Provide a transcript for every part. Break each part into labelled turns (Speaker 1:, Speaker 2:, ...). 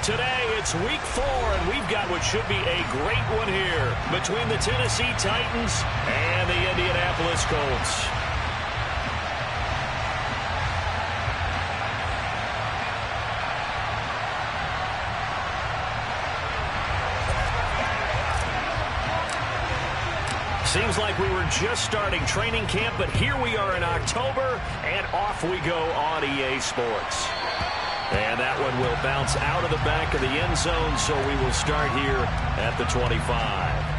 Speaker 1: today. It's week 4, and we've got what should be a great one here between the Tennessee Titans and the Indianapolis Colts. Seems like we were just starting training camp, but here we are in October, and off we go on EA Sports. And that one will bounce out of the back of the end zone, so we will start here at the 25.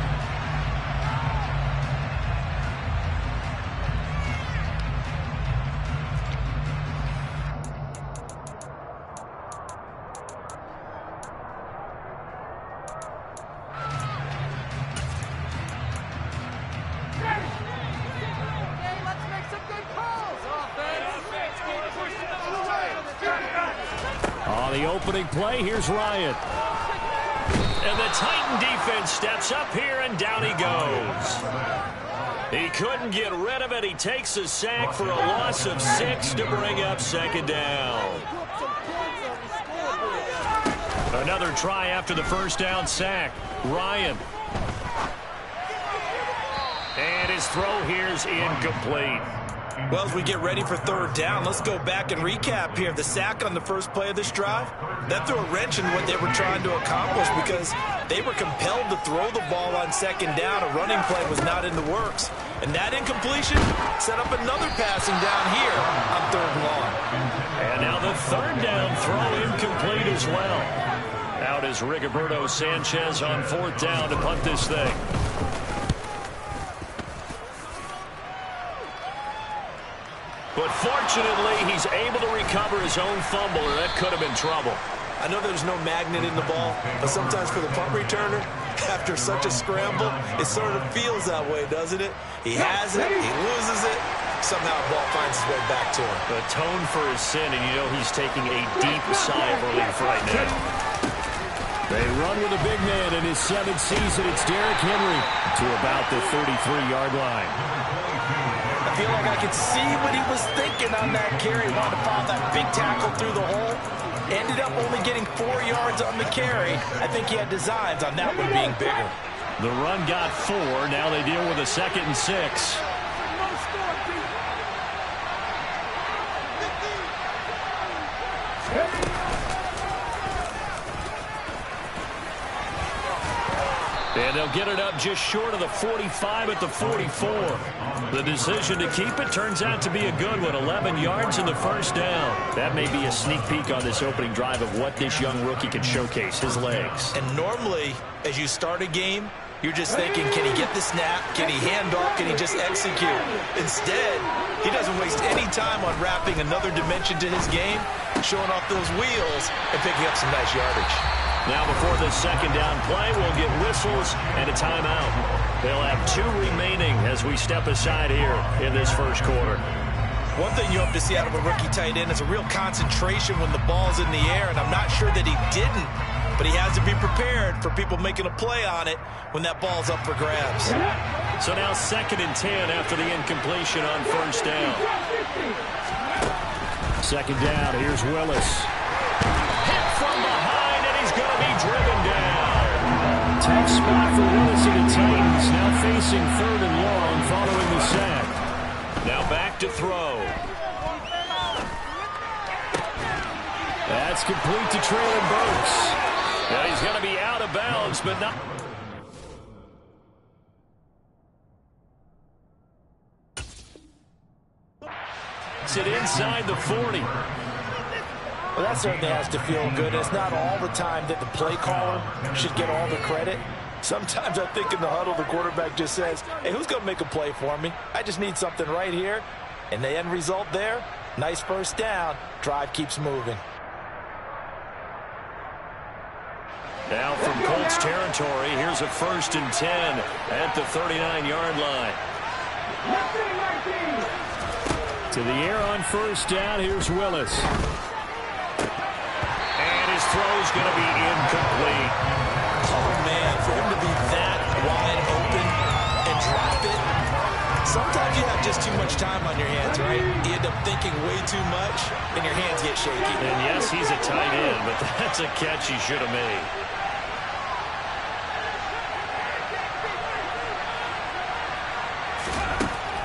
Speaker 1: The opening play, here's Ryan. And the Titan defense steps up here, and down he goes. He couldn't get rid of it. He takes a sack for a loss of 6 to bring up second down. Another try after the first down sack. Ryan. And his throw here's incomplete.
Speaker 2: Well, as we get ready for third down, let's go back and recap here. The sack on the first play of this drive, that threw a wrench in what they were trying to accomplish because they were compelled to throw the ball on second down. A running play was not in the works. And that incompletion set up another passing down here on third and long.
Speaker 1: And now the third down throw incomplete as well. Out is Rigoberto Sanchez on fourth down to punt this thing. But fortunately, he's able to recover his own fumble, or that could have been trouble.
Speaker 2: I know there's no magnet in the ball, but sometimes for the punt returner, after such a scramble, it sort of feels that way, doesn't it? He has it, he loses it, somehow the ball finds its way back to him.
Speaker 1: Atone for his sin, and you know he's taking a deep sigh of relief right now. They run with a big man in his 7th season. It's Derrick Henry to about the 33-yard line.
Speaker 2: I feel like I could see what he was thinking on that carry. He wanted to follow that big tackle through the hole. Ended up only getting 4 yards on the carry. I think he had designs on that one being bigger.
Speaker 1: The run got 4. Now they deal with a 2nd and 6. And they'll get it up just short of the 45 at the 44. The decision to keep it turns out to be a good one. 11 yards in the first down. That may be a sneak peek on this opening drive of what this young rookie can showcase, his legs.
Speaker 2: And normally, as you start a game, you're just thinking, can he get the snap? Can he hand off? Can he just execute? Instead, he doesn't waste any time on wrapping another dimension to his game, showing off those wheels, and picking up some nice yardage.
Speaker 1: Now before this second down play, we'll get whistles and a timeout. They'll have 2 remaining as we step aside here in this first quarter.
Speaker 2: One thing you hope to see out of a rookie tight end is a real concentration when the ball's in the air, and I'm not sure that he didn't, but he has to be prepared for people making a play on it when that ball's up for grabs.
Speaker 1: So now 2nd and 10 after the incompletion on first down. Second down, here's Willis. Hit from behind, and he's going to be driven down. Tough spot for Willis and the Titans, now facing 3rd and long following the sack. Now back to throw. That's complete to Traylon Burks. Now he's going to be out of bounds, but not. It's it inside the 40.
Speaker 3: Well, that certainly has to feel good. It's not all the time that the play caller should get all the credit. Sometimes I think in the huddle, the quarterback just says, hey, who's going to make a play for me? I just need something right here. And the end result there, nice first down. Drive keeps moving.
Speaker 1: Now from Colts territory, here's a 1st and 10 at the 39-yard line. To the air on first down, here's Willis. And his throw's going to be incomplete.
Speaker 2: Oh, man, for him to be that wide open and drop it, sometimes you have just too much time on your hands, right? You end up thinking way too much, and your hands get shaky.
Speaker 1: And yes, he's a tight end, but that's a catch he should have made.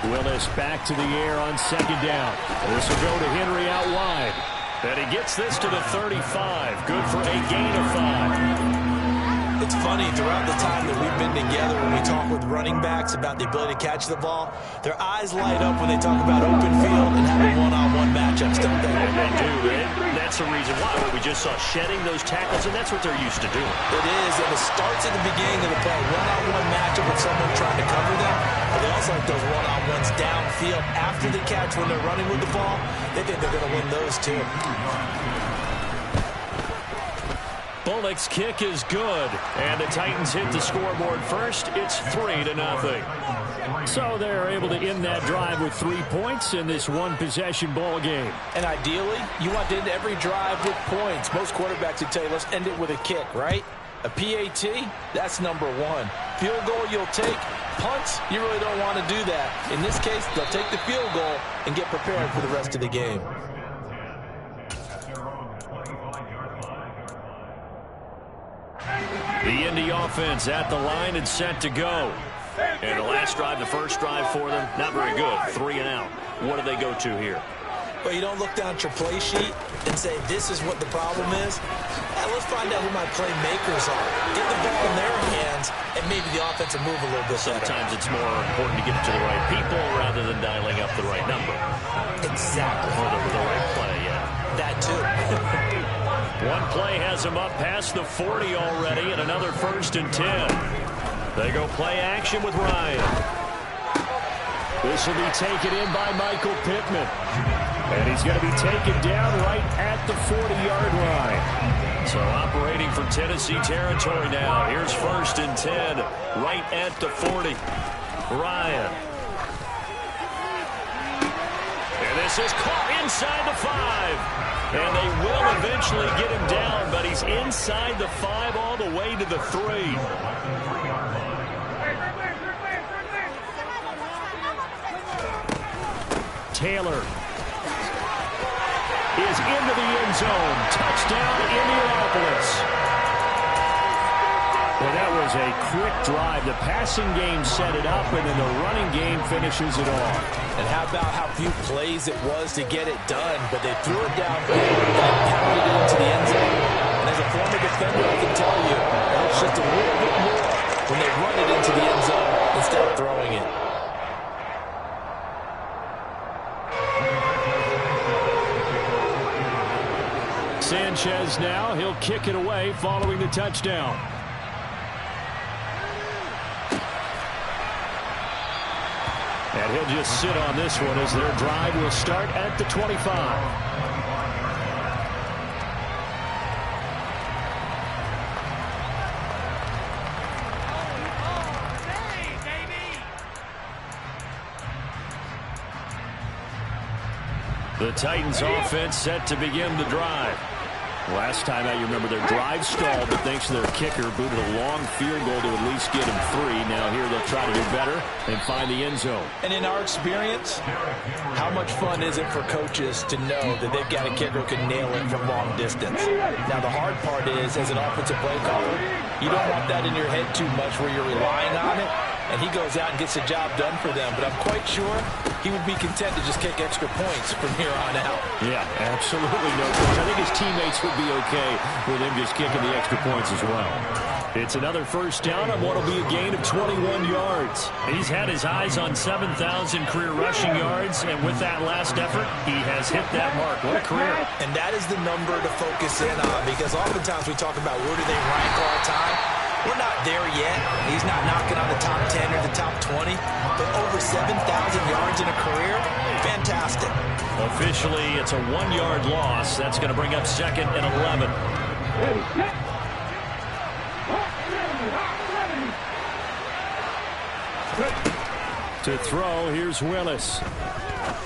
Speaker 1: Willis back to the air on second down. This will go to Henry out wide. And he gets this to the 35. Good for a gain of 5.
Speaker 2: It's funny, throughout the time that we've been together, when we talk with running backs about the ability to catch the ball, their eyes light up when they talk about open field and having one-on-one matchups, don't they?
Speaker 1: And they do. And that's the reason why. We just saw shedding those tackles, and that's what they're used to doing.
Speaker 2: It is, and it starts at the beginning of the play. One-on-one matchup with someone trying to cover them. But they also like those one-on-ones downfield after the catch when they're running with the ball. They think they're going to win those, too.
Speaker 1: Bullock's kick is good, and the Titans hit the scoreboard first. It's 3-0. So they're able to end that drive with 3 points in this one-possession ball game.
Speaker 3: And ideally, you want to end every drive with points. Most quarterbacks would tell you, let's end it with a kick, right? A PAT, that's number 1. Field goal, you'll take. Punts, you really don't want to do that. In this case, they'll take the field goal and get prepared for the rest of the game.
Speaker 1: The Indy offense at the line and set to go. And the last drive, the first drive for them, not very good. 3 and out. What do they go to here?
Speaker 2: Well, you don't look down at your play sheet and say, this is what the problem is. Let's find out who my playmakers are. Get the ball in their hands, and maybe the offense will move a little bit better.
Speaker 1: Sometimes it's more important to get it to the right people rather than dialing up the right number.
Speaker 2: Exactly.
Speaker 1: Or the right play, yeah.
Speaker 2: That, too.
Speaker 1: One play has them up past the 40 already, and another 1st and 10. They go play action with Ryan. This will be taken in by Michael Pittman. And he's going to be taken down right at the 40-yard line. So operating for Tennessee territory now. Here's 1st and 10, right at the 40. Ryan. And this is caught inside the 5. And they will eventually get him down, but he's inside the 5 all the way to the 3. Taylor is into the end zone. Touchdown, Indianapolis. Well, that was a quick drive. The passing game set it up, and then the running game finishes it off.
Speaker 3: And how about how few plays it was to get it done, but they threw it downfield and pounded it into the end zone. And as a former defender, I can tell you, it helps just a little bit more when they run it into the end zone instead of throwing it.
Speaker 1: Sanchez now, he'll kick it away following the touchdown. And he'll just sit on this one as their drive will start at the 25. The Titans offense set to begin the drive. Last time out, you remember their drive stalled, but thanks to their kicker, booted a long field goal to at least get him 3. Now here they'll try to do better and find the end zone.
Speaker 3: And in our experience, how much fun is it for coaches to know that they've got a kicker who can nail it from long distance? Now the hard part is, as an offensive play caller, you don't want that in your head too much where you're relying on it. And he goes out and gets the job done for them. But I'm quite sure he would be content to just kick extra points from here on out.
Speaker 1: Yeah, absolutely no coach. I think his teammates would be okay with him just kicking the extra points as well. It's another 1st down on what will be a gain of 21 yards. He's had his eyes on 7,000 career rushing yards, and with that last effort, he has hit that mark. What a career.
Speaker 2: And that is the number to focus in on, because oftentimes we talk about where do they rank all time. We're not there yet. He's not knocking on the top 10 or the top 20. But over 7,000 yards in a career, fantastic.
Speaker 1: Officially, it's a 1-yard loss. That's going to bring up 2nd and 11. To throw, here's Willis.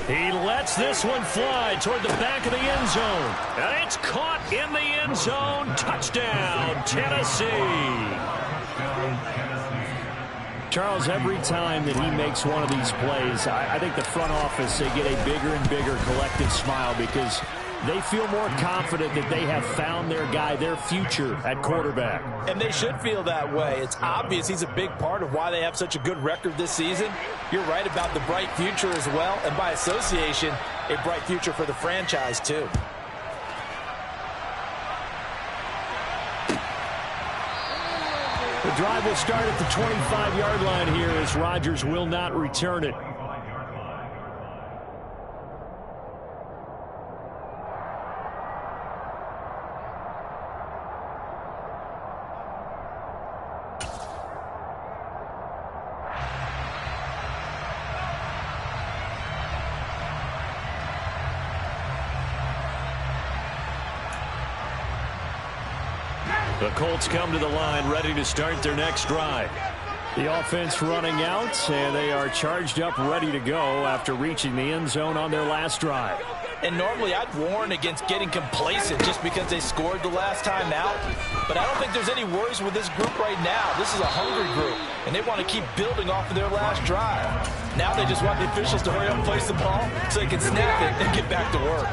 Speaker 1: He lets this one fly toward the back of the end zone. And it's caught in the end zone. Touchdown, Tennessee. Charles, every time that he makes one of these plays, I think the front office, they get a bigger and bigger collective smile because they feel more confident that they have found their guy, their future at quarterback.
Speaker 3: And they should feel that way. It's obvious he's a big part of why they have such a good record this season. You're right about the bright future as well, and by association, a bright future for the franchise too.
Speaker 1: The drive will start at the 25-yard line here as Rodgers will not return it. The Colts come to the line ready to start their next drive. The offense running out, and they are charged up ready to go after reaching the end zone on their last drive.
Speaker 3: And normally I'd warn against getting complacent just because they scored the last time out. But I don't think there's any worries with this group right now. This is a hungry group, and they want to keep building off of their last drive. Now they just want the officials to hurry up and place the ball so they can snap it and get back to work.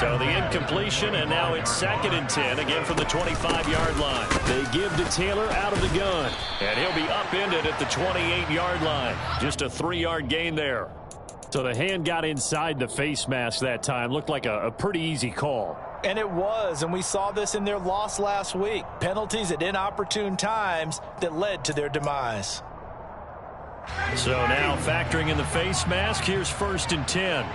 Speaker 1: So the incompletion, and now it's 2nd and 10, again from the 25-yard line. They give to Taylor out of the gun, and he'll be upended at the 28-yard line. Just a 3-yard gain there. So the hand got inside the face mask that time. Looked like a pretty easy call.
Speaker 3: And it was, and we saw this in their loss last week. Penalties at inopportune times that led to their demise.
Speaker 1: So now factoring in the face mask, here's 1st and 10.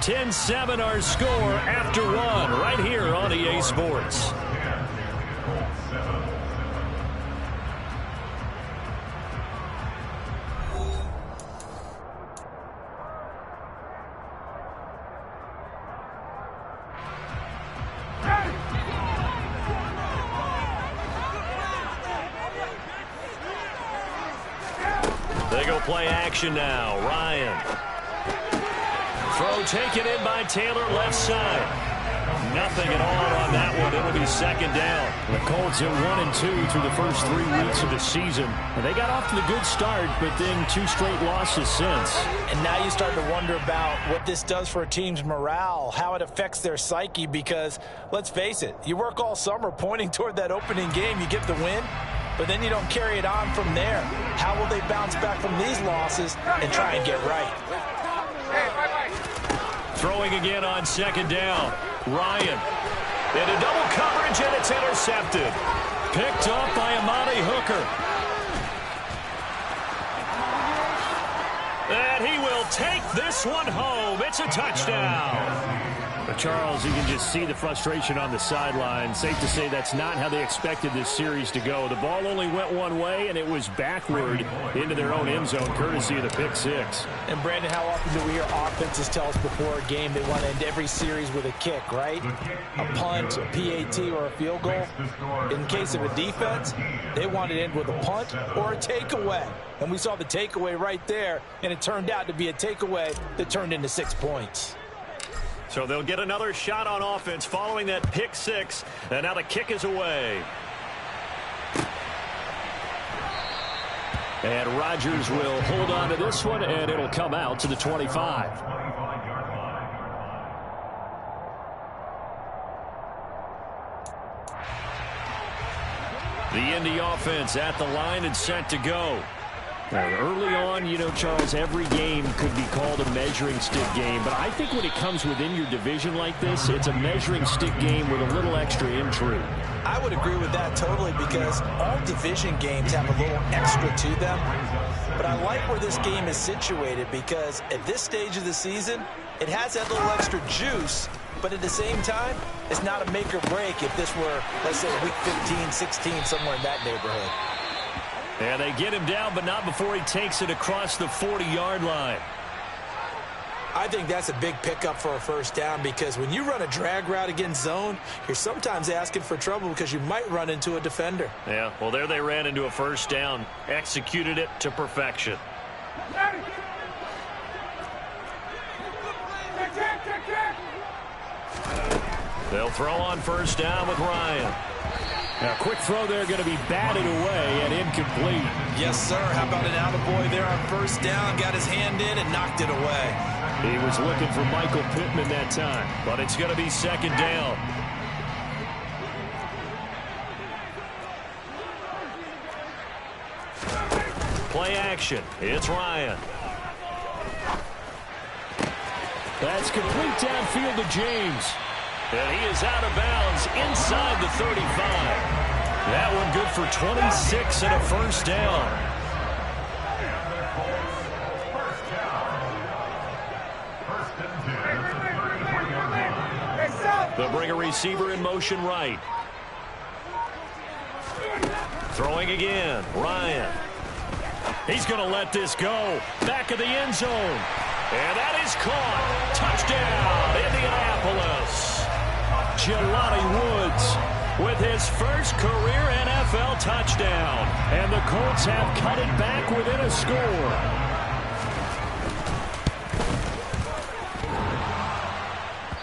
Speaker 1: (10-7) our score after one right here on EA Sports. They go play action now. Ryan. Throw taken in by Taylor, left side. Nothing at all on that one. It'll be 2nd down. The Colts at 1-2 through the first 3 weeks of the season. And they got off to the good start, but then 2 straight losses since.
Speaker 3: And now you start to wonder about what this does for a team's morale, how it affects their psyche, because let's face it, you work all summer pointing toward that opening game, you get the win, but then you don't carry it on from there. How will they bounce back from these losses and try and get right?
Speaker 1: Throwing again on 2nd down. Ryan. Into double coverage, and it's intercepted. Picked off by Amani Hooker. And he will take this one home. It's a touchdown. But Charles, you can just see the frustration on the sideline. Safe to say that's not how they expected this series to go. The ball only went one way, and it was backward into their own end zone, courtesy of the pick six.
Speaker 3: And, Brandon, how often do we hear offenses tell us before a game they want to end every series with a kick, right? A punt, a PAT, or a field goal. In case of a defense, they want to end with a punt or a takeaway. And we saw the takeaway right there, and it turned out to be a takeaway that turned into 6 points.
Speaker 1: So they'll get another shot on offense following that pick six. And now the kick is away. And Rodgers will hold on to this one, and it'll come out to the 25. The Indy offense at the line and set to go. Early on, you know, Charles, every game could be called a measuring stick game. But I think when it comes within your division like this, it's a measuring stick game with a little extra intrigue.
Speaker 3: I would agree with that totally, because all division games have a little extra to them. But I like where this game is situated, because at this stage of the season, it has that little extra juice. But at the same time, it's not a make or break if this were, let's say, week 15, 16, somewhere in that neighborhood.
Speaker 1: And they get him down, but not before he takes it across the 40-yard line.
Speaker 3: I think that's a big pickup for a first down, because when you run a drag route against zone, you're sometimes asking for trouble because you might run into a defender.
Speaker 1: Yeah, well, there they ran into a first down, executed it to perfection. They'll throw on first down with Ryan.
Speaker 4: Now, quick throw there, going to be batted away and incomplete.
Speaker 2: Yes, sir. How about an attaboy there on first down? Got his hand in and knocked it away.
Speaker 1: He was looking for Michael Pittman that time, but it's going to be second down. Play action. It's Ryan.
Speaker 4: That's complete downfield to James.
Speaker 1: And he is out of bounds inside the 35. That one good for 26 and a first down. They'll bring a receiver in motion right. Throwing again. Ryan. He's going to let this go. Back of the end zone. And that is caught. Touchdown, Indianapolis. Jelani Woods with his first career NFL touchdown.
Speaker 4: And the Colts have cut it back within a score.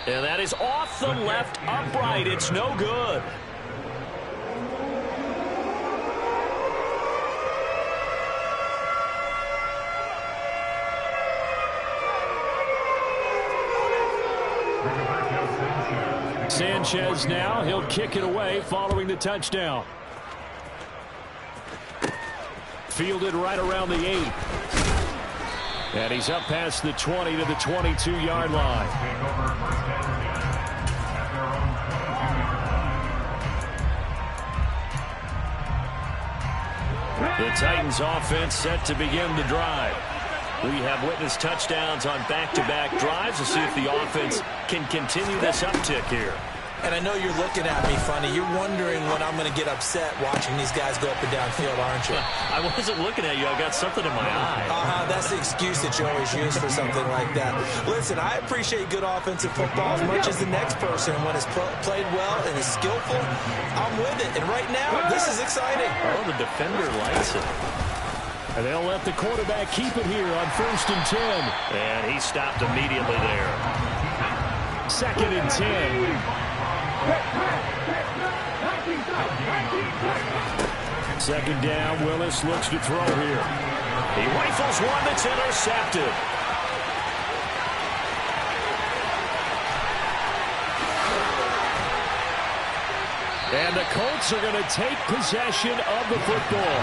Speaker 1: And that is off the left upright. It's no good.
Speaker 4: Sanchez now, he'll kick it away following the touchdown. Fielded right around the 8. And he's up past the 20 to the 22-yard line.
Speaker 1: The Titans offense set to begin the drive. We have witnessed touchdowns on back-to-back drives. We'll see if the offense can continue this uptick here.
Speaker 2: And I know you're looking at me funny. You're wondering when I'm going to get upset watching these guys go up and down field, aren't you?
Speaker 1: I wasn't looking at you. I got something in my eye.
Speaker 2: That's the excuse that you always use for something like that. Listen, I appreciate good offensive football as much as the next person. When it's played well and is skillful, I'm with it. And right now, this is exciting.
Speaker 1: Oh, the defender likes it.
Speaker 4: And they'll let the quarterback keep it here on 1st and 10.
Speaker 1: And he stopped immediately there.
Speaker 4: 2nd and 10. 2nd down, Willis looks to throw here.
Speaker 1: He rifles one that's intercepted.
Speaker 4: And the Colts are going to take possession of the football.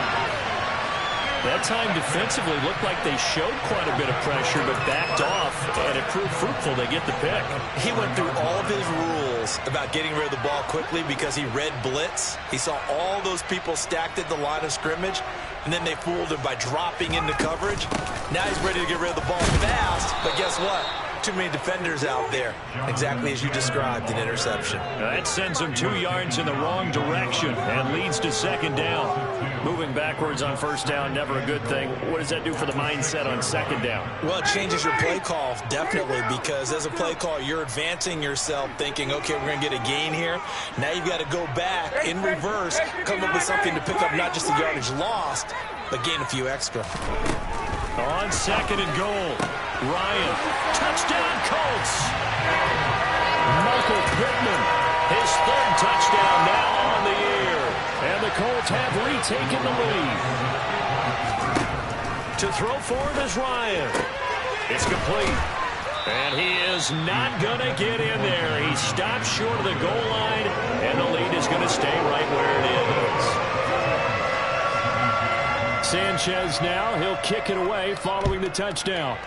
Speaker 1: That time defensively looked like they showed quite a bit of pressure but backed off, and it proved fruitful. They get the pick.
Speaker 2: He went through all of his rules about getting rid of the ball quickly because he read blitz. He saw all those people stacked at the line of scrimmage, and then they fooled him by dropping into coverage. Now he's ready to get rid of the ball fast, but guess what? Too many defenders out there. Exactly as you described, an interception.
Speaker 1: That sends him 2 yards in the wrong direction and leads to 2nd down. Moving backwards on 1st down, never a good thing. What does that do for the mindset on 2nd down?
Speaker 2: Well, it changes your play call, definitely, because as a play call, you're advancing yourself thinking, okay, we're going to get a gain here. Now you've got to go back in reverse, come up with something to pick up not just the yardage lost, but gain a few extra.
Speaker 1: On 2nd and goal, Ryan. Touchdown, Colts.
Speaker 4: Michael Pittman.
Speaker 1: His 3rd touchdown now on the year.
Speaker 4: And the Colts have retaken the lead.
Speaker 1: To throw for him is Ryan. It's complete. And he is not going to get in there. He stops short of the goal line, and the lead is going to stay right where it is.
Speaker 4: Sanchez now, he'll kick it away following the touchdown.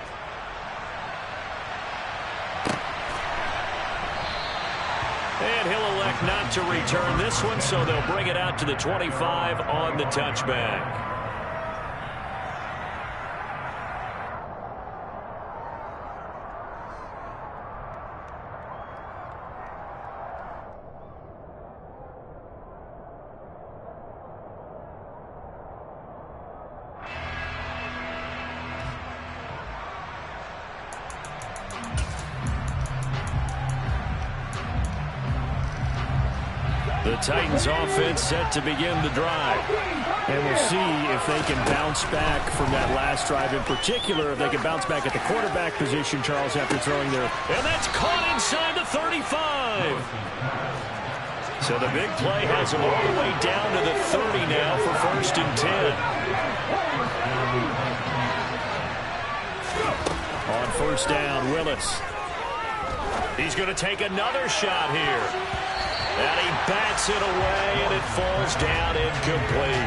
Speaker 1: And he'll elect not to return this one, so they'll bring it out to the 25 on the touchback. The Titans offense set to begin the drive.
Speaker 4: And we'll see if they can bounce back from that last drive in particular, if they can bounce back at the quarterback position, Charles, after throwing their...
Speaker 1: And that's caught inside the 35. So the big play has him all the way down to the 30 now for 1st and 10. On 1st down, Willis. He's going to take another shot here. And he bats it away, and it falls down incomplete.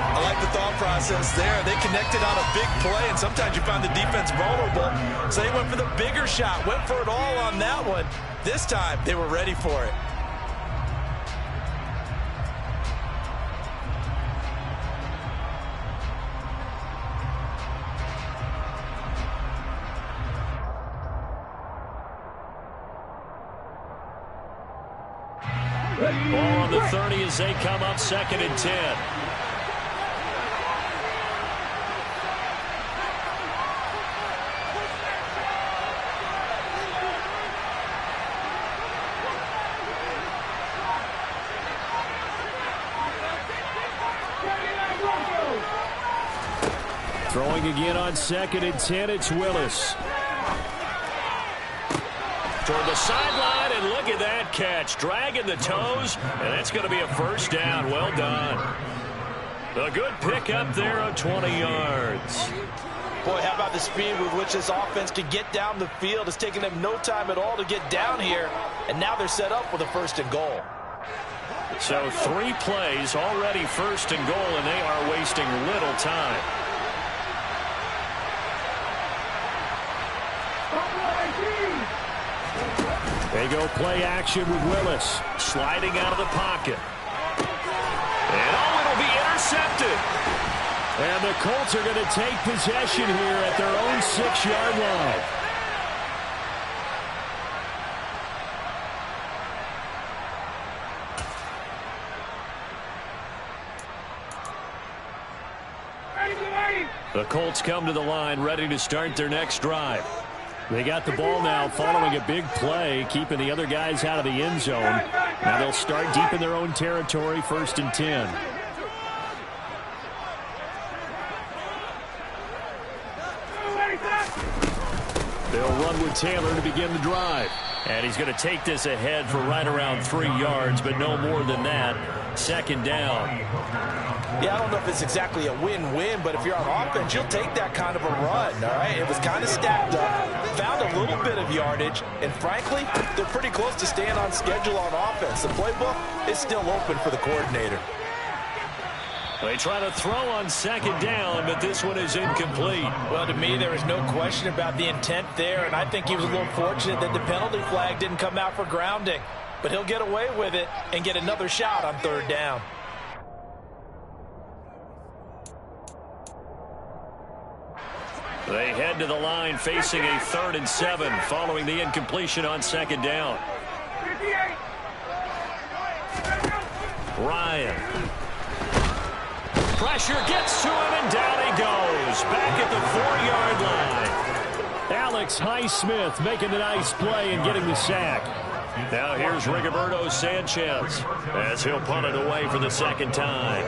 Speaker 2: I like the thought process there. They connected on a big play, and sometimes you find the defense vulnerable. So they went for the bigger shot, went for it all on that one. This time, they were ready for it.
Speaker 1: Ball on the 30 as they come up 2nd and 10. Throwing again on 2nd and 10, it's Willis. Toward the sideline, and look at that catch. Dragging the toes, and that's going to be a 1st down. Well done. A good pick up there on 20 yards.
Speaker 3: Boy, how about the speed with which this offense can get down the field? It's taken them no time at all to get down here, and now they're set up with a 1st and goal.
Speaker 1: So 3 plays, already 1st and goal, and they are wasting little time. They go play action with Willis. Sliding out of the pocket. And it'll be intercepted. And the Colts are going to take possession here at their own 6-yard line. The Colts come to the line ready to start their next drive. They got the ball now following a big play, keeping the other guys out of the end zone. Now they'll start deep in their own territory, 1st and 10. They'll run with Taylor to begin the drive. And he's going to take this ahead for right around 3 yards, but no more than that. 2nd down.
Speaker 3: Yeah, I don't know if it's exactly a win-win, but if you're on offense, you'll take that kind of a run, all right? It was kind of stacked up, found a little bit of yardage, and frankly, they're pretty close to staying on schedule on offense. The playbook is still open for the coordinator.
Speaker 1: They try to throw on 2nd down, but this one is incomplete.
Speaker 3: Well, to me, there is no question about the intent there, and I think he was a little fortunate that the penalty flag didn't come out for grounding. But he'll get away with it and get another shot on 3rd down.
Speaker 1: They head to the line facing a 3rd and 7 following the incompletion on 2nd down. Ryan. Pressure gets to him, and down he goes. Back at the 4-yard line. Alex Highsmith making a nice play and getting the sack. Now here's Rigoberto Sanchez as he'll punt it away for the 2nd time.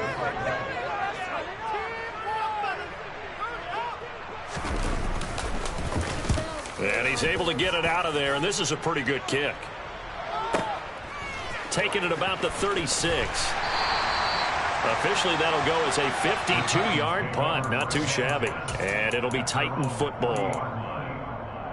Speaker 1: And he's able to get it out of there, and this is a pretty good kick. Taking it about the 36. Officially, that'll go as a 52-yard punt. Not too shabby. And it'll be Titan football.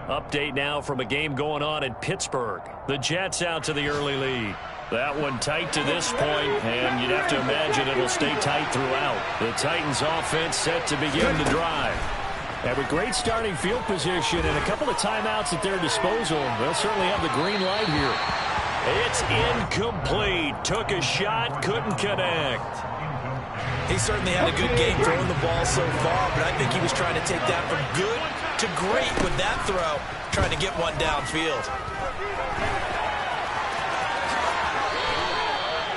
Speaker 1: Update now from a game going on in Pittsburgh. The Jets out to the early lead. That one tight to this point, and you'd have to imagine it'll stay tight throughout. The Titans offense set to begin the drive. And with great starting field position and a couple of timeouts at their disposal, they'll certainly have the green light here. It's incomplete. Took a shot, couldn't connect.
Speaker 2: He certainly had a good game throwing the ball so far, but I think he was trying to take that from good to great with that throw, trying to get one downfield.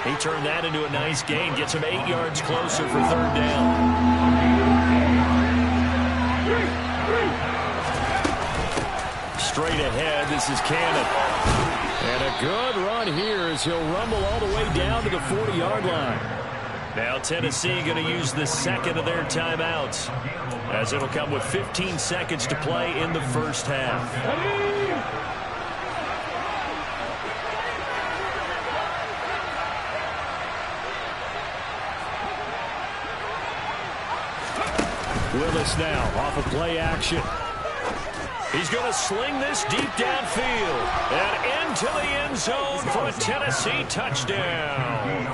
Speaker 1: He turned that into a nice gain, gets him 8 yards closer for 3rd down. Straight ahead, this is Cannon. And a good run here as he'll rumble all the way down to the 40-yard line. Now Tennessee going to use the 2nd of their timeouts, as it'll come with 15 seconds to play in the 1st half.
Speaker 4: Willis now off of play action.
Speaker 1: He's going to sling this deep downfield and into the end zone for a Tennessee touchdown.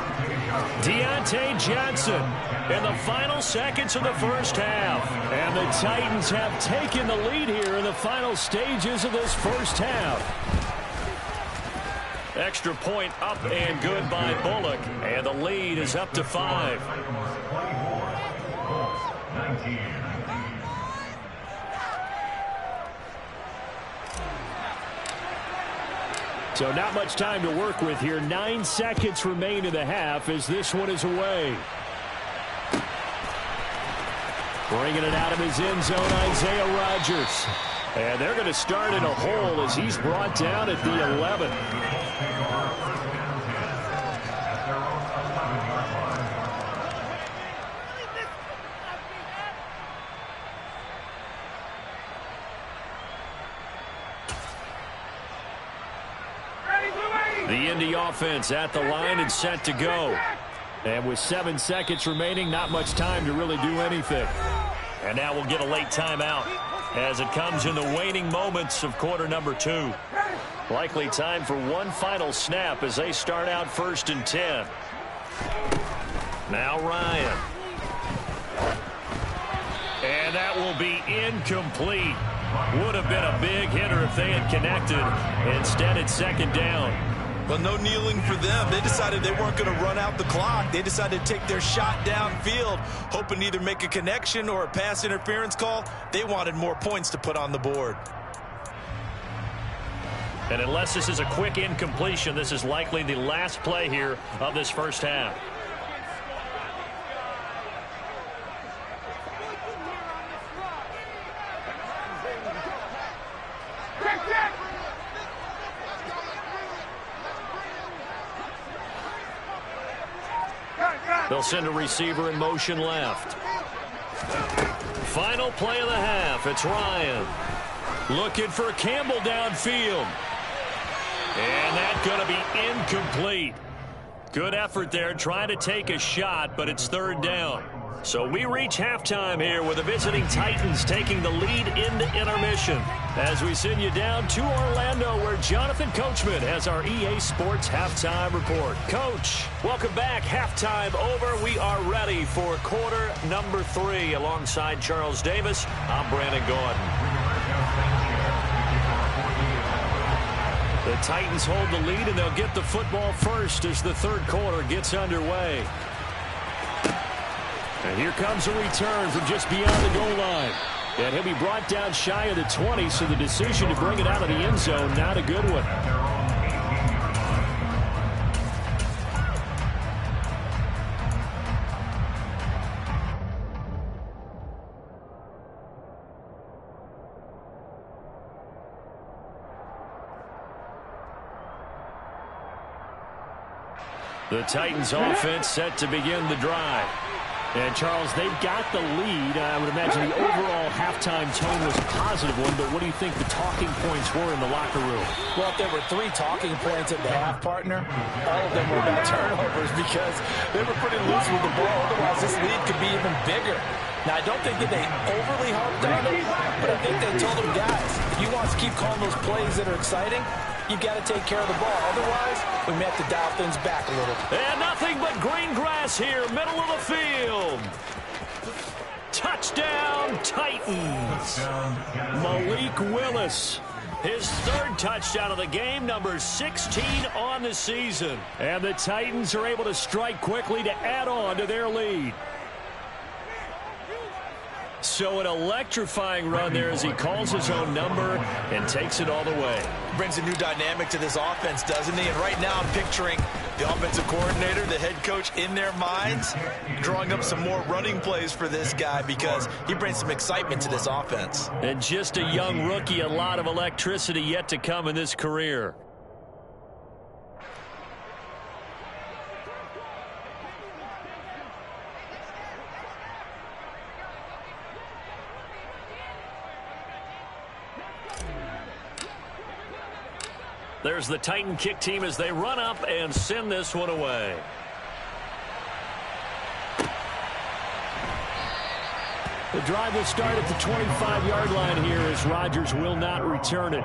Speaker 1: Deontay Johnson in the final seconds of the first half. And the Titans have taken the lead here in the final stages of this first half. Extra point up and good by Bullock. And the lead is up to 5.
Speaker 4: So not much time to work with here. 9 seconds remain in the half as this one is away. Bringing it out of his end zone, Isaiah Rodgers. And they're going to start in a hole as he's brought down at the 11.
Speaker 1: The Indy offense at the line and set to go.
Speaker 4: And with 7 seconds remaining, not much time to really do anything.
Speaker 1: And now we'll get a late timeout as it comes in the waning moments of quarter number 2. Likely time for one final snap as they start out 1st and 10. Now Ryan. And that will be incomplete. Would have been a big hitter if they had connected. Instead, it's 2nd down.
Speaker 2: Well, no kneeling for them. They decided they weren't going to run out the clock. They decided to take their shot downfield, hoping to either make a connection or a pass interference call. They wanted more points to put on the board.
Speaker 1: And unless this is a quick incompletion, this is likely the last play here of this first half. They'll send a receiver in motion left. Final play of the half. It's Ryan. Looking for Campbell downfield. And that's going to be incomplete. Good effort there trying to take a shot, but it's 3rd down. So we reach halftime here with the visiting Titans taking the lead into intermission. As we send you down to Orlando where Jonathan Coachman has our EA Sports Halftime Report. Coach, welcome back. Halftime over. We are ready for quarter number 3. Alongside Charles Davis, I'm Brandon Gordon. The Titans hold the lead and they'll get the football first as the 3rd quarter gets underway. And here comes a return from just beyond the goal line. And he'll be brought down shy of the 20, so the decision to bring it out of the end zone, not a good one. The Titans offense set to begin the drive. And, Charles, they've got the lead. I would imagine the overall halftime tone was a positive one, but what do you think the talking points were in the locker room?
Speaker 3: Well, if there were 3 talking points at the half, partner, all of them were about turnovers because they were pretty loose with the ball. Otherwise, this lead could be even bigger. Now, I don't think that they overly harped on it, but I think they told them, guys, if you want to keep calling those plays that are exciting, you've got to take care of the ball. Otherwise, we may have to dial things back a little.
Speaker 1: And nothing but green grass here, middle of the field. Touchdown, Titans.
Speaker 4: Malik Willis.
Speaker 1: His 3rd touchdown of the game, number 16 on the season.
Speaker 4: And the Titans are able to strike quickly to add on to their lead.
Speaker 1: So an electrifying run there as he calls his own number and takes it all the way.
Speaker 2: Brings a new dynamic to this offense, doesn't he? And right now I'm picturing the offensive coordinator, the head coach in their minds, drawing up some more running plays for this guy because he brings some excitement to this offense.
Speaker 1: And just a young rookie, a lot of electricity yet to come in this career. There's the Titan kick team as they run up and send this one away.
Speaker 4: The drive will start at the 25-yard line here as Rodgers will not return it.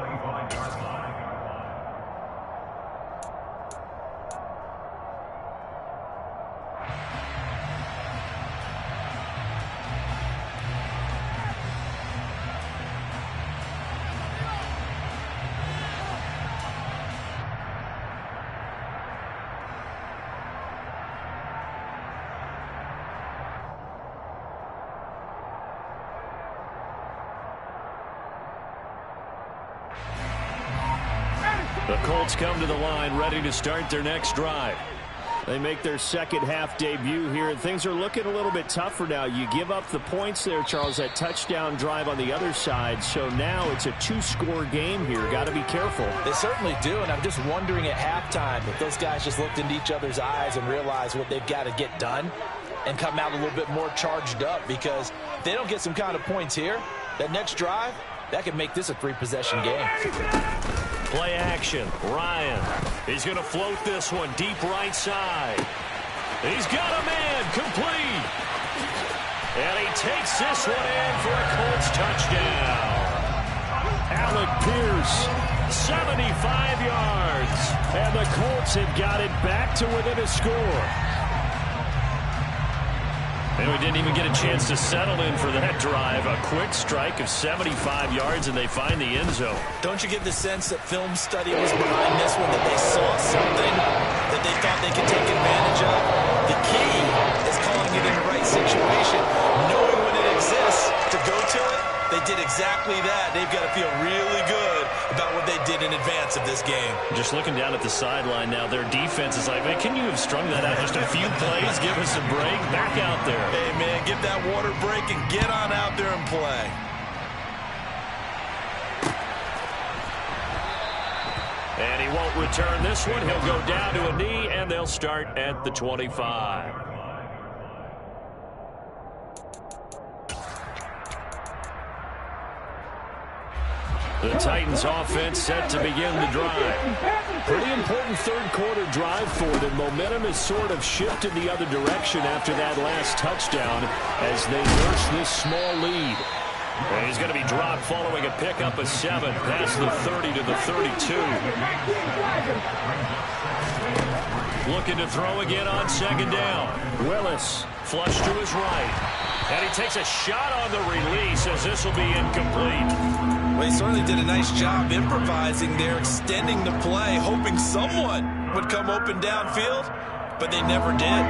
Speaker 1: The Colts come to the line ready to start their next drive. They make their second half debut here, and things are looking a little bit tougher now. You give up the points there, Charles, that touchdown drive on the other side. So now it's a two-score game here. Got to be careful.
Speaker 3: They certainly do, and I'm just wondering at halftime if those guys just looked into each other's eyes and realized what they've got to get done and come out a little bit more charged up, because if they don't get some kind of points here, that next drive, that could make this a three-possession game.
Speaker 1: Play action. Ryan. He's going to float this one deep right side. He's got a man complete. And he takes this one in for a Colts touchdown. Alec Pierce, 75 yards. And the Colts have got it back to within a score. And we didn't even get a chance to settle in for that drive. A quick strike of 75 yards, and they find the end zone.
Speaker 2: Don't you get the sense that film study was behind this one, that they saw something that they thought they could take advantage of? The key is calling it in the right situation, knowing when it exists to go to it. They did exactly that. They've got to feel really good about what they did in advance of this game.
Speaker 1: Just looking down at the sideline now, their defense is like, man, can you have strung that out just a few plays? Give us a break. Back out there.
Speaker 2: Hey, man, give that water break and get on out there and play.
Speaker 1: And he won't return this one. He'll go down to a knee, and they'll start at the 25. The Titans offense set to begin the drive. Pretty important third-quarter drive for them. Momentum has sort of shifted the other direction after that last touchdown as they nurse this small lead. And he's going to be dropped following a pickup of 7 past the 30 to the 32. Looking to throw again on second down. Willis flush to his right. And he takes a shot on the release as this will be incomplete.
Speaker 2: Well, he certainly did a nice job improvising there, extending the play, hoping someone would come open downfield, but they never did.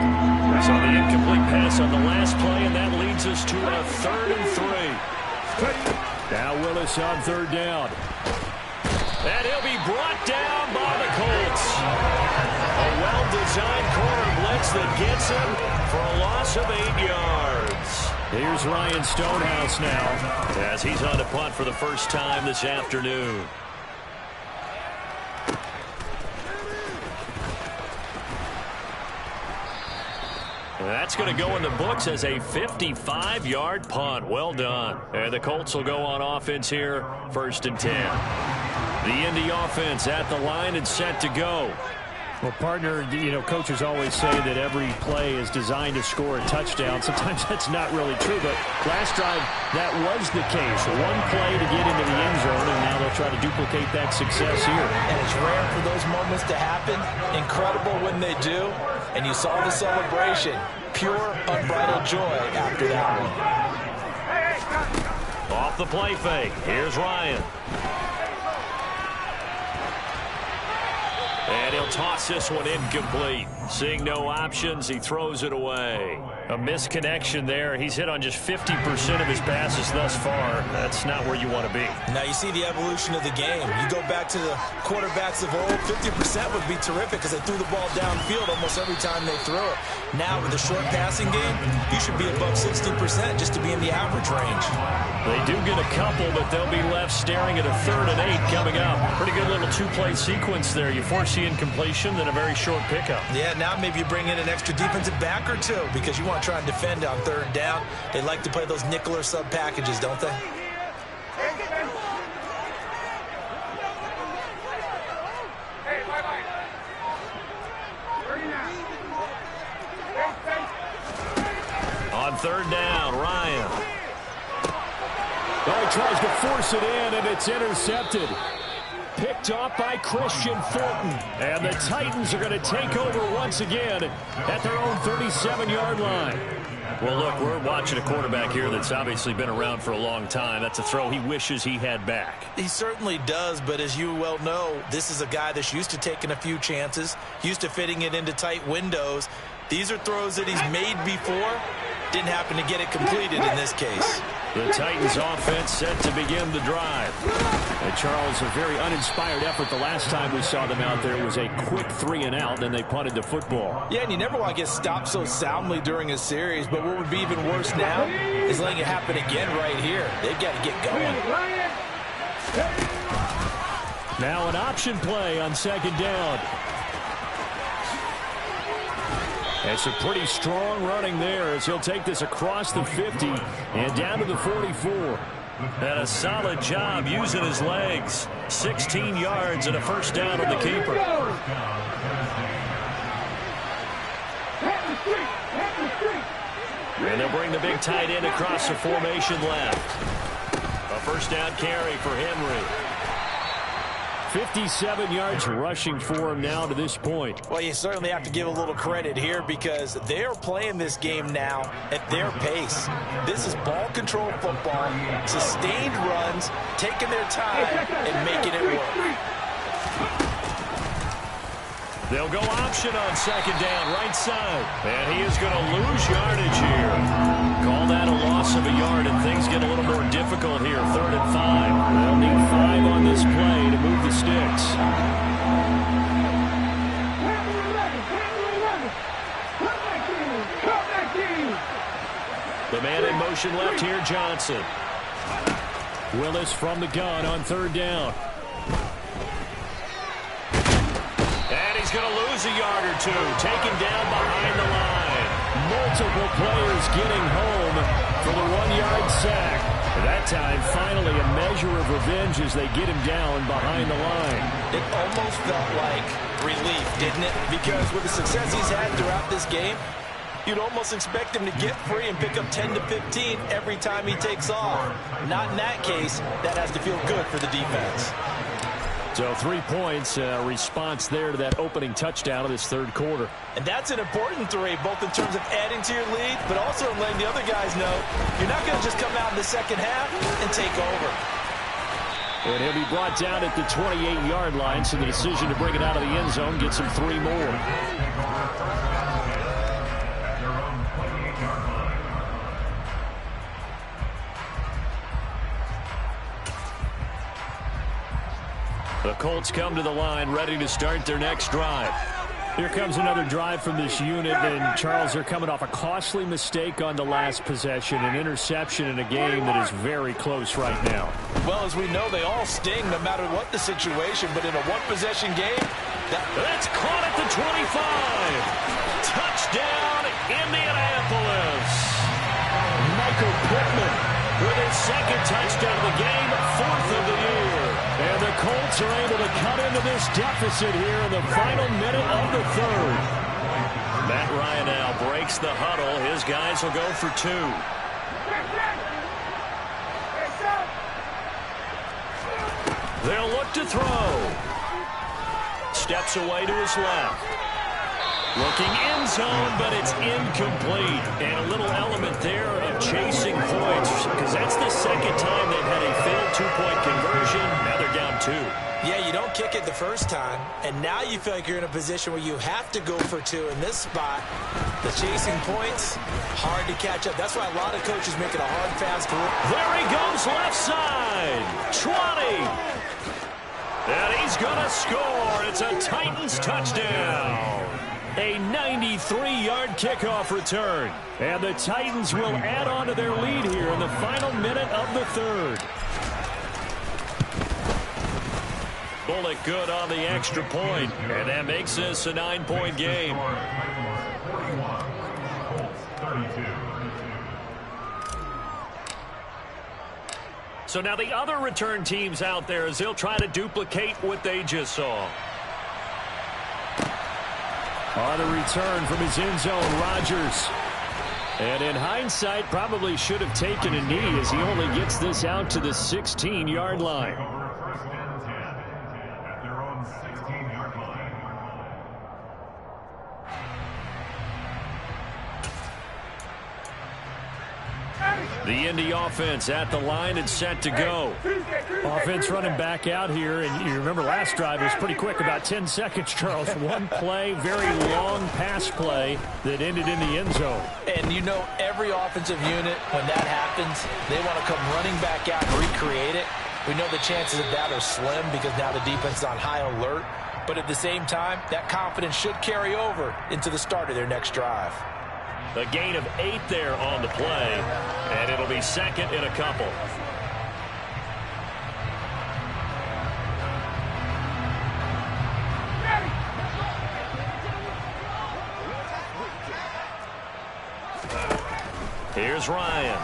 Speaker 1: So the incomplete pass on the last play, and that leads us to a 3rd and 3. Now Willis on third down. And he'll be brought down by the Colts. A well-designed corner blitz that gets him for a loss of 8 yards. Here's Ryan Stonehouse now as he's on to punt for the first time this afternoon. And that's going to go in the books as a 55-yard punt. Well done. And the Colts will go on offense here, 1st and 10. The Indy offense at the line and set to go. Well, partner, coaches always say that every play is designed to score a touchdown. Sometimes that's not really true, but last drive, that was the case. One play to get into the end zone, and now they'll try to duplicate that success here.
Speaker 3: And it's rare for those moments to happen. Incredible when they do. And you saw the celebration. Pure, unbridled joy after that one.
Speaker 1: Off the play fake. Here's Ryan. And he'll toss this one incomplete. Seeing no options, he throws it away. A misconnection there. He's hit on just 50% of his passes thus far. That's not where you want to be.
Speaker 2: Now you see the evolution of the game. You go back to the quarterbacks of old, 50% would be terrific because they threw the ball downfield almost every time they threw it. Now with the short passing game, you should be above 60% just to be in the average range.
Speaker 1: They do get a couple, but they'll be left staring at a 3rd and 8 coming up. Pretty good little two-play sequence there. You force the incompletion, then a very short pickup.
Speaker 2: Yeah, now maybe you bring in an extra defensive back or two because you want to try and defend on 3rd down. They like to play those nickel or sub packages, don't they? On 3rd down, Ryan.
Speaker 4: Oh, he tries to force it in, and it's intercepted. Picked off by Christian Fulton. And the Titans are going to take over once again at their own 37-yard line.
Speaker 1: Well, look, we're watching a quarterback here that's obviously been around for a long time. That's a throw he wishes he had back.
Speaker 2: He certainly does, but as you well know, this is a guy that's used to taking a few chances, used to fitting it into tight windows. These are throws that he's made before. Didn't happen to get it completed in this case.
Speaker 1: The Titans offense set to begin the drive.
Speaker 4: And Charles, a very uninspired effort the last time we saw them out there. It was a quick 3-and-out, then they punted the football.
Speaker 3: Yeah, and you never want to get stopped so soundly during a series, but what would be even worse now is letting it happen again right here. They've got to get going.
Speaker 4: Now an option play on second down. And some pretty strong running there as he'll take this across the 50 and down to the 44.
Speaker 1: And a solid job using his legs. 16 yards and a first down on the keeper. And they'll bring the big tight end across the formation left. A first down carry for Henry.
Speaker 4: 57 yards rushing for him now to this point.
Speaker 3: Well, you certainly have to give a little credit here because they're playing this game now at their pace. This is ball control football, sustained runs, taking their time and making it work.
Speaker 1: They'll go option on second down, right side. And he is going to lose yardage here. Call that a loss of a yard, and things get a little more difficult here. 3rd and 5. They'll need 5 on this play to move the sticks. The man in motion left here, Johnson.
Speaker 4: Willis from the gun on 3rd down.
Speaker 1: And he's going to lose a yard or two. Taken down behind the line.
Speaker 4: Multiple players getting home for the 1-yard sack. That time, finally, a measure of revenge as they get him down behind the line.
Speaker 3: It almost felt like relief, didn't it? Because with the success he's had throughout this game, you'd almost expect him to get free and pick up 10 to 15 every time he takes off. Not in that case. That has to feel good for the defense.
Speaker 4: So 3 points, response there to that opening touchdown of this 3rd quarter.
Speaker 3: And that's an important 3, both in terms of adding to your lead, but also letting the other guys know you're not going to just come out in the second half and take over.
Speaker 4: And he'll be brought down at the 28-yard line, so the decision to bring it out of the end zone gets him 3 more.
Speaker 1: The Colts come to the line ready to start their next drive.
Speaker 4: Here comes another drive from this unit, and Charles, they're coming off a costly mistake on the last possession, an interception in a game that is very close right now.
Speaker 3: Well, as we know, they all sting no matter what the situation, but in a one-possession game,
Speaker 1: that's caught at the 25. Touchdown, Indianapolis.
Speaker 4: Michael Pittman
Speaker 1: with his 2nd touchdown of the game, 4th of the year.
Speaker 4: And the Colts are able to cut into this deficit here in the final minute of the 3rd.
Speaker 1: Matt Ryan now breaks the huddle. His guys will go for 2. They'll look to throw. Steps away to his left. Looking end zone, but it's incomplete. And a little element there of chasing points, because that's the 2nd time they've had a failed 2-point conversion. Now they're down 2.
Speaker 3: Yeah, you don't kick it the first time, and now you feel like you're in a position where you have to go for 2 in this spot. The chasing points, hard to catch up. That's why a lot of coaches make it a hard, fast rule.
Speaker 1: There he goes, left side. 20. And he's going to score. It's a Titans touchdown.
Speaker 4: A 93-yard kickoff return. And the Titans will add on to their lead here in the final minute of the 3rd.
Speaker 1: Bullock good on the extra point, and that makes this a 9-point game. So now the other return teams out there as they'll try to duplicate what they just saw.
Speaker 4: On the return from his end zone, Rodgers. And in hindsight, probably should have taken a knee as he only gets this out to the 16-yard line. The Indy offense at the line and set to go. Offense running back out here, and you remember last drive was pretty quick, about 10 seconds, Charles. One play, very long pass play that ended in the end zone.
Speaker 3: And you know every offensive unit, when that happens, they want to come running back out and recreate it. We know the chances of that are slim because now the defense is on high alert. But at the same time, that confidence should carry over into the start of their next drive.
Speaker 1: A gain of 8 there on the play, and it'll be second and a couple. Here's Ryan.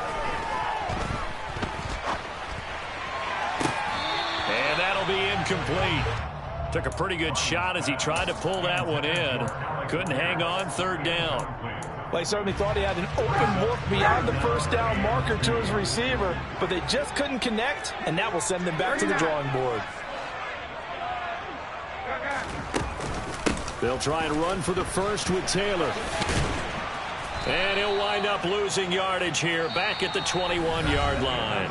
Speaker 1: And that'll be incomplete. Took a pretty good shot as he tried to pull that one in. Couldn't hang on, third down.
Speaker 3: Well, he certainly thought he had an open look beyond the first down marker to his receiver, but they just couldn't connect, and that will send them back to the drawing board.
Speaker 4: They'll try and run for the first with Taylor.
Speaker 1: And he'll wind up losing yardage here back at the 21-yard line.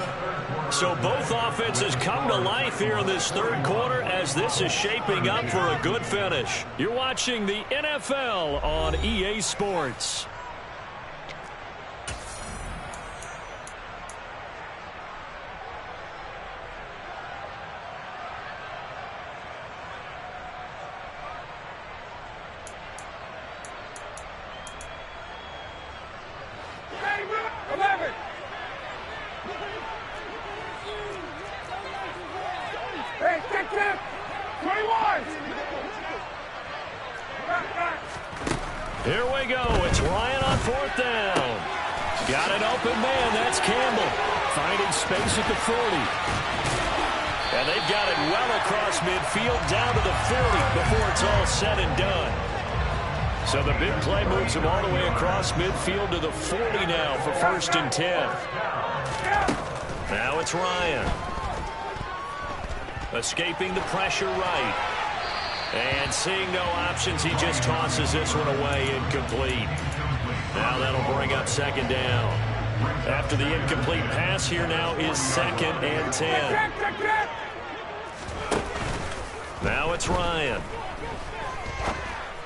Speaker 1: So both offenses come to life here in this third quarter as this is shaping up for a good finish. You're watching the NFL on EA Sports. Here we go. It's Ryan on fourth down. Got an open man. That's Campbell.
Speaker 4: Finding space at the 40.
Speaker 1: And they've got it well across midfield down to the 40 before it's all said and done. So the big play moves him all the way across midfield to the 40 now for first and 10. Now it's Ryan. Escaping the pressure right. And seeing no options, he just tosses this one away, incomplete. Now that'll bring up second down. After the incomplete pass, here now is second and 10. Now it's Ryan.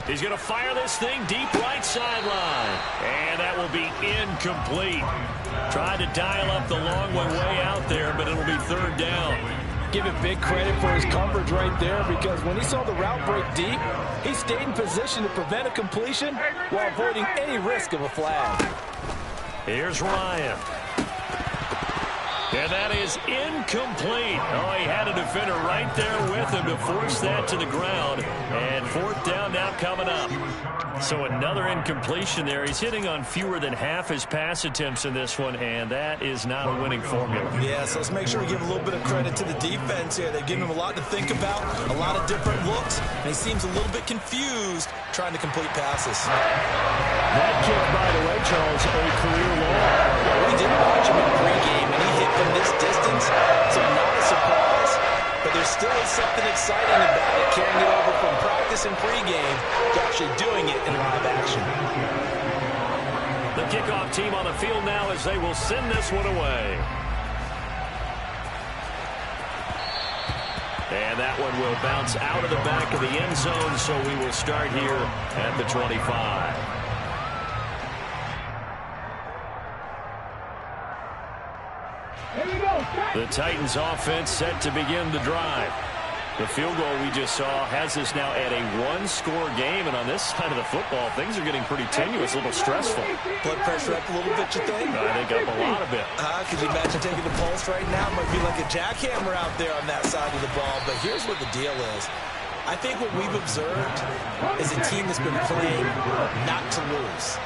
Speaker 1: He's going to fire this thing deep right sideline. And that will be incomplete. Tried to dial up the long one way out there, but it'll be third down.
Speaker 3: Give him big credit for his coverage right there, because when he saw the route break deep, he stayed in position to prevent a completion while avoiding any risk of a flag.
Speaker 1: Here's Ryan. And that is incomplete. Oh, he had a defender right there with him to force that to the ground. And fourth down now coming up. So another incompletion there. He's hitting on fewer than half his pass attempts in this one, and that is not a winning formula.
Speaker 2: Yeah, so let's make sure we give a little bit of credit to the defense here. They've given him a lot to think about, a lot of different looks, and he seems a little bit confused trying to complete passes.
Speaker 4: That kick, by the way, Charles, a career low.
Speaker 2: We did watch him in pregame, and he hit from this distance, so not a surprise. But there still is something exciting about it, carrying it over from practice and pregame to actually doing it in live action.
Speaker 1: The kickoff team on the field now as they will send this one away. And that one will bounce out of the back of the end zone, so we will start here at the 25. The Titans offense set to begin the drive. The field goal we just saw has us now at a one-score game, and on this side of the football, things are getting pretty tenuous, a little stressful.
Speaker 2: Blood pressure up a little bit, you think?
Speaker 1: I think up a lot of it.
Speaker 2: Could you imagine taking the pulse right now? It might be like a jackhammer out there on that side of the ball, but here's what the deal is. I think what we've observed is a team that's been playing not to lose,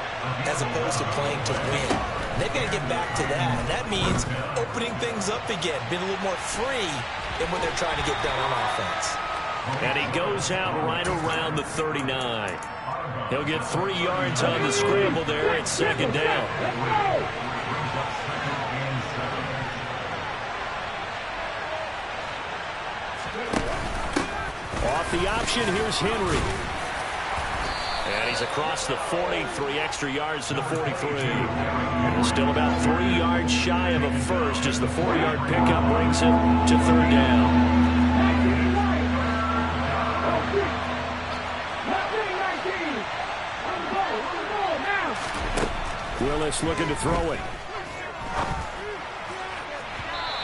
Speaker 2: as opposed to playing to win. They've got to get back to that, and that means opening things up again, being a little more free in what they're trying to get done on offense.
Speaker 1: And he goes out right around the 39. He'll get 3 yards on the scramble there at second down.
Speaker 4: Off the option, here's Henry.
Speaker 1: And he's across the 43 extra yards to the 43. And still about 3 yards shy of a first as the 4-yard pickup brings him to third down.
Speaker 4: Willis looking to throw it.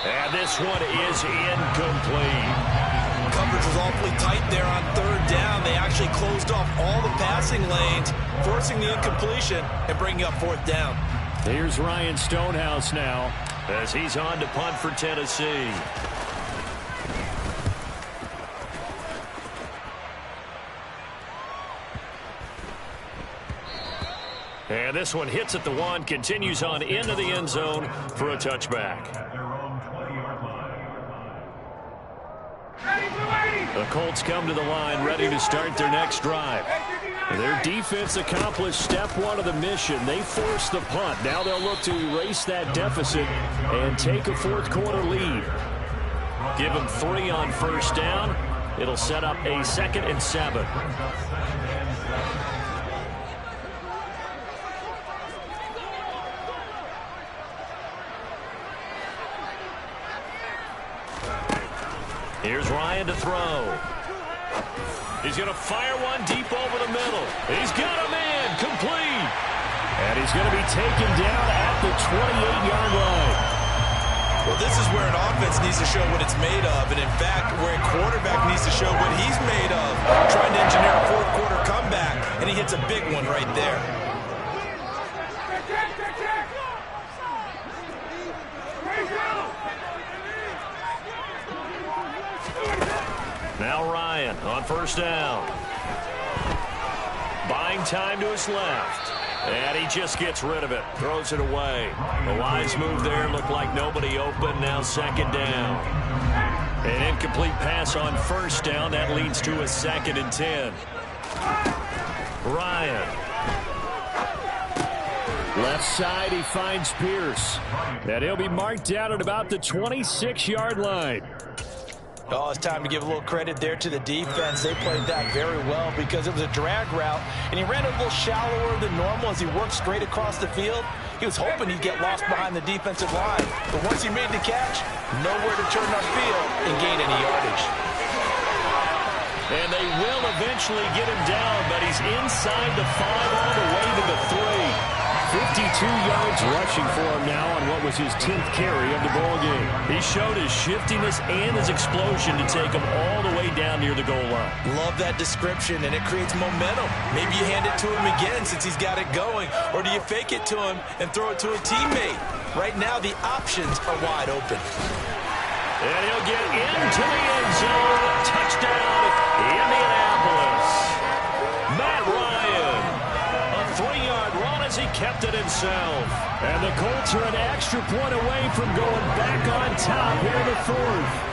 Speaker 1: And this one is incomplete.
Speaker 2: Coverage was awfully tight there on third down. They actually closed off all the passing lanes, forcing the incompletion and bringing up fourth down.
Speaker 4: Here's Ryan Stonehouse now
Speaker 1: as he's on to punt for Tennessee. And this one hits at the 1, continues on into the end zone for a touchback. The Colts come to the line ready to start their next drive. Their defense accomplished step 1 of the mission. They forced the punt. Now they'll look to erase that deficit and take a fourth-quarter lead. Give them 3 on first down. It'll set up a 2nd and 7. Here's Ryan to throw. He's going to fire one deep over the middle. He's got him in. Complete.
Speaker 4: And he's going to be taken down at the 28-yard line.
Speaker 2: Well, this is where an offense needs to show what it's made of. And, in fact, where a quarterback needs to show what he's made of. Trying to engineer a fourth-quarter comeback, and he hits a big one right there.
Speaker 1: Now Ryan on first down. Buying time to his left. And he just gets rid of it. Throws it away. A wise move there. Looked like nobody open. Now second down. An incomplete pass on first down. That leads to a 2nd and 10. Ryan.
Speaker 4: Left side, he finds Pierce. And he'll be marked down at about the 26-yard line.
Speaker 3: Oh, it's time to give a little credit there to the defense. They played that very well because it was a drag route, and he ran a little shallower than normal as he worked straight across the field. He was hoping he'd get lost behind the defensive line, but once he made the catch, nowhere to turn upfield and gain any yardage.
Speaker 1: And they will eventually get him down, but he's inside the 5 all the way to the 3.
Speaker 4: 52 yards rushing for him now on what was his 10th carry of the ball game.
Speaker 1: He showed his shiftiness and his explosion to take him all the way down near the goal line.
Speaker 2: Love that description, and it creates momentum. Maybe you hand it to him again since he's got it going, or do you fake it to him and throw it to a teammate? Right now, the options are wide open.
Speaker 1: And he'll get into the end zone. Touchdown, Indianapolis. Matt Ryan. A 3-yard run as he kept it himself.
Speaker 4: And the Colts are an extra point away from going back on top here in the 4th.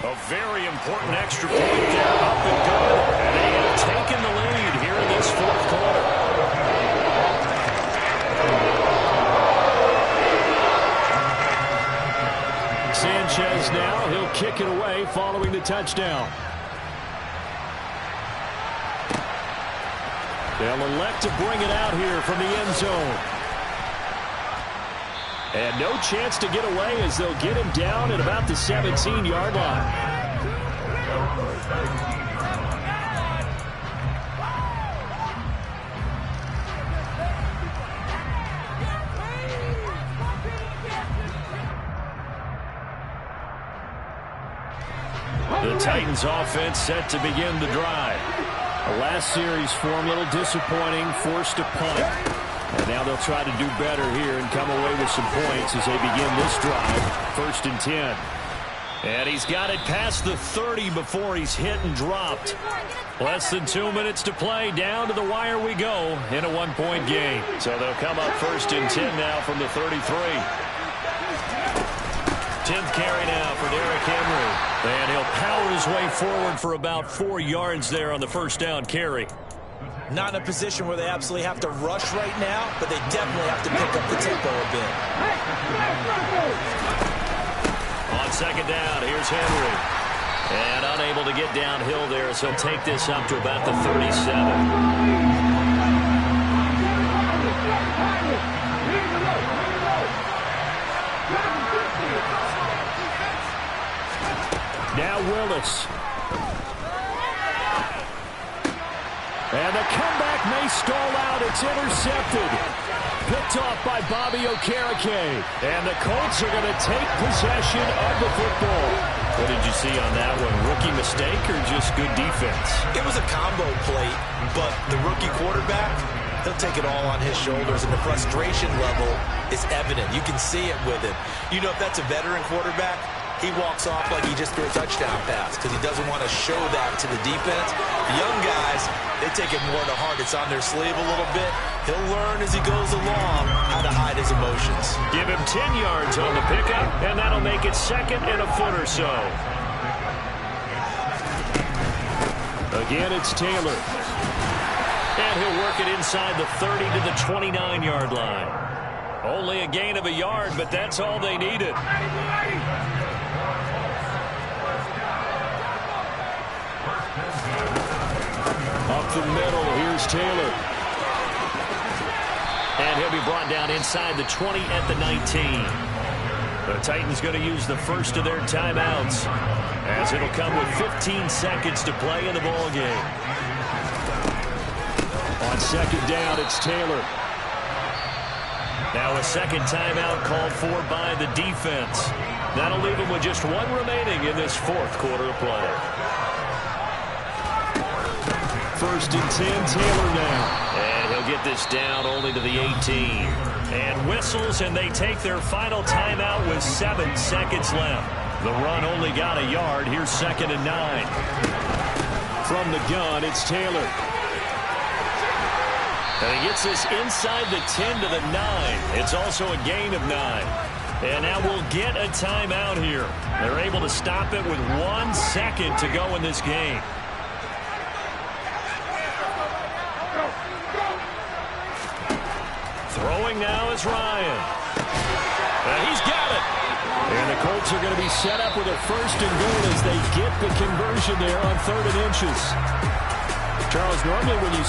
Speaker 1: A very important extra point there, up and good. And they have taken the lead here in this 4th quarter.
Speaker 4: Sanchez now, he'll kick it away following the touchdown. They'll elect to bring it out here from the end zone. And no chance to get away as they'll get him down at about the 17-yard line.
Speaker 1: The Titans offense set to begin the drive.
Speaker 4: The last series form a little disappointing, forced to punt. And now they'll try to do better here and come away with some points as they begin this drive. 1st and 10.
Speaker 1: And he's got it past the 30 before he's hit and dropped. Less than 2 minutes to play. Down to the wire we go in a one-point game. So they'll come up 1st and 10 now from the 33. 10th carry now for Derrick Henry. And he'll power his way forward for about 4 yards there on the first down carry.
Speaker 2: Not in a position where they absolutely have to rush right now, but they definitely have to pick up the tempo a bit.
Speaker 1: On 2nd down, here's Henry. And unable to get downhill there, so he'll take this up to about the 37.
Speaker 4: Now Willis. And the comeback may stall out. It's intercepted. Picked off by Bobby Okereke. And the Colts are going to take possession of the football.
Speaker 1: What did you see on that one? Rookie mistake or just good defense?
Speaker 2: It was a combo play, but the rookie quarterback, he'll take it all on his shoulders, and the frustration level is evident. You can see it with him. You know, if that's a veteran quarterback, he walks off like he just threw a touchdown pass because he doesn't want to show that to the defense. The young guys, they take it more to heart. It's on their sleeve a little bit. He'll learn as he goes along how to hide his emotions.
Speaker 1: Give him 10 yards on the pickup, and that'll make it 2nd and a foot or so.
Speaker 4: Again, it's Taylor.
Speaker 1: And he'll work it inside the 30 to the 29-yard line. Only a gain of a yard, but that's all they needed.
Speaker 4: Up the middle, here's Taylor.
Speaker 1: And he'll be brought down inside the 20 at the 19. The Titans going to use the first of their timeouts, as it'll come with 15 seconds to play in the ball game.
Speaker 4: On 2nd down, it's Taylor.
Speaker 1: Now a second timeout called for by the defense. That'll leave him with just one remaining in this 4th quarter of play.
Speaker 4: 1st and 10, Taylor now.
Speaker 1: And he'll get this down only to the 18. And whistles, and they take their final timeout with 7 seconds left. The run only got a yard. Here's 2nd and 9.
Speaker 4: From the gun, it's Taylor.
Speaker 1: And he gets this inside the 10 to the 9. It's also a gain of 9. And now we'll get a timeout here. They're able to stop it with 1 second to go in this game. Throwing now is Ryan. And he's got it.
Speaker 4: And the Colts are going to be set up with a 1st and goal as they get the conversion there on 3rd and inches. Charles, normally when you